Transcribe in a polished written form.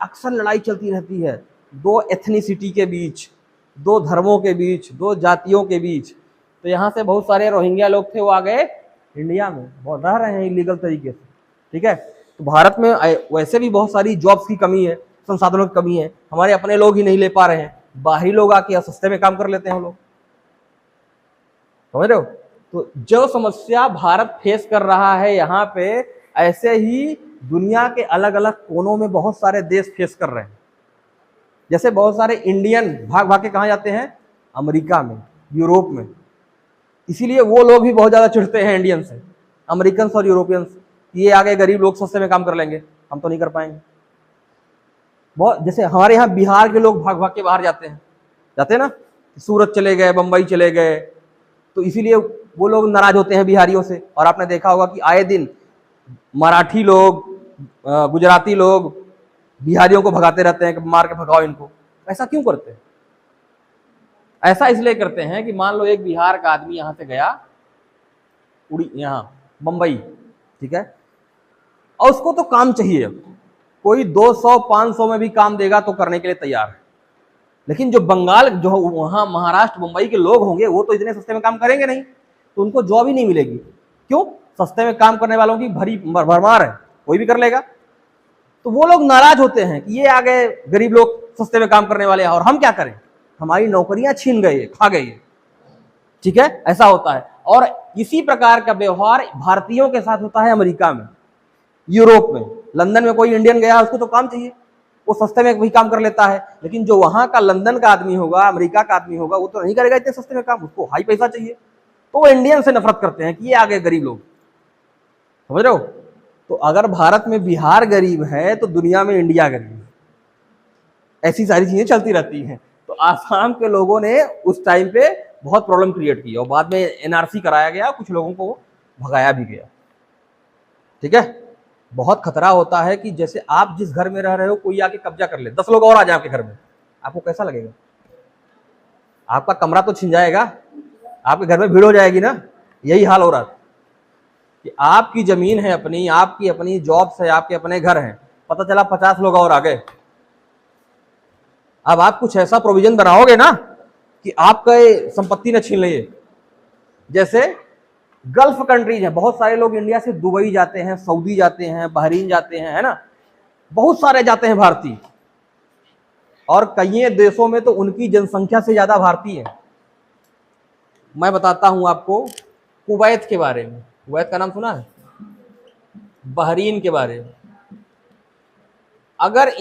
अक्सर लड़ाई चलती रहती है दो एथनिसिटी के बीच, दो धर्मों के बीच, दो जातियों के बीच। तो यहाँ से बहुत सारे रोहिंग्या लोग थे, वो आ गए इंडिया में, बहुत रह रहे हैं इलीगल तरीके से। ठीक है, तो भारत में वैसे भी बहुत सारी जॉब्स की कमी है, संसाधनों की कमी है, हमारे अपने लोग ही नहीं ले पा रहे हैं, बाहरी लोग आके सस्ते में काम कर लेते हैं हम लोग, समझ रहे हो। तो जो समस्या भारत फेस कर रहा है यहाँ पे, ऐसे ही दुनिया के अलग अलग कोनों में बहुत सारे देश फेस कर रहे हैं। जैसे बहुत सारे इंडियन भाग भाग के कहाँ जाते हैं, अमेरिका में, यूरोप में। इसीलिए वो लोग भी बहुत ज्यादा चिढ़ते हैं इंडियन से, अमेरिकन और यूरोपियंस, ये आगे गरीब लोग सस्ते में काम कर लेंगे, हम तो नहीं कर पाएंगे। बहुत जैसे हमारे यहाँ बिहार के लोग भाग भाग के बाहर जाते हैं ना, सूरत चले गए, बंबई चले गए, तो इसीलिए वो लोग नाराज होते हैं बिहारियों से। और आपने देखा होगा कि आए दिन मराठी लोग, गुजराती लोग बिहारियों को भगाते रहते हैं कि मार के भगाओ इनको। ऐसा क्यों करते हैं? ऐसा इसलिए करते हैं कि मान लो एक बिहार का आदमी यहाँ से गया यहाँ बंबई, ठीक है, और उसको तो काम चाहिए, कोई 200-500 में भी काम देगा तो करने के लिए तैयार है। लेकिन जो बंगाल, जो वहां महाराष्ट्र, मुंबई के लोग होंगे, वो तो इतने सस्ते में काम करेंगे नहीं, तो उनको जॉब ही नहीं मिलेगी। क्यों? सस्ते में काम करने वालों की भरी भरमार है, कोई भी कर लेगा। तो वो लोग नाराज होते हैं कि ये आ गए गरीब लोग सस्ते में काम करने वाले हैं, और हम क्या करें, हमारी नौकरियां छीन गए, खा गए। ठीक है, ऐसा होता है। और इसी प्रकार का व्यवहार भारतीयों के साथ होता है अमेरिका में, यूरोप में। लंदन में कोई इंडियन गया, उसको तो काम चाहिए, वो सस्ते में भी काम कर लेता है। लेकिन जो वहां का लंदन का आदमी होगा, अमेरिका का आदमी होगा, वो तो नहीं करेगा इतने सस्ते में काम, उसको हाई पैसा चाहिए। तो वो इंडियन से नफरत करते हैं कि ये आ गए गरीब लोग, समझ रहे हो। तो अगर भारत में बिहार गरीब है तो दुनिया में इंडिया गरीब है, ऐसी सारी चीजें चलती रहती हैं। तो आसाम के लोगों ने उस टाइम पे बहुत प्रॉब्लम क्रिएट की, और बाद में एनआरसी कराया गया, कुछ लोगों को भगाया भी गया। ठीक है, बहुत खतरा होता है कि जैसे आप जिस घर में रह रहे हो, कोई आके कब्जा कर ले, 10 लोग और आ जाए आपके घर में, आपको कैसा लगेगा? आपका कमरा तो छिन जाएगा, आपके घर में भीड़ हो जाएगी ना। यही हाल हो रहा था कि आपकी जमीन है अपनी, आपकी अपनी जॉब्स है, आपके अपने घर हैं, पता चला 50 लोग और आ गए। अब आप कुछ ऐसा प्रोविजन बनाओगे ना कि आपका संपत्ति न छीन ले। जैसे गल्फ कंट्रीज हैं, बहुत सारे लोग इंडिया से दुबई जाते हैं, सऊदी जाते हैं, बहरीन जाते हैं, है ना, बहुत सारे जाते हैं भारतीय। और कई देशों में तो उनकी जनसंख्या से ज्यादा भारतीय है। मैं बताता हूं आपको कुवैत के बारे में। कुवैत का नाम सुना है? बहरीन के बारे में। अगर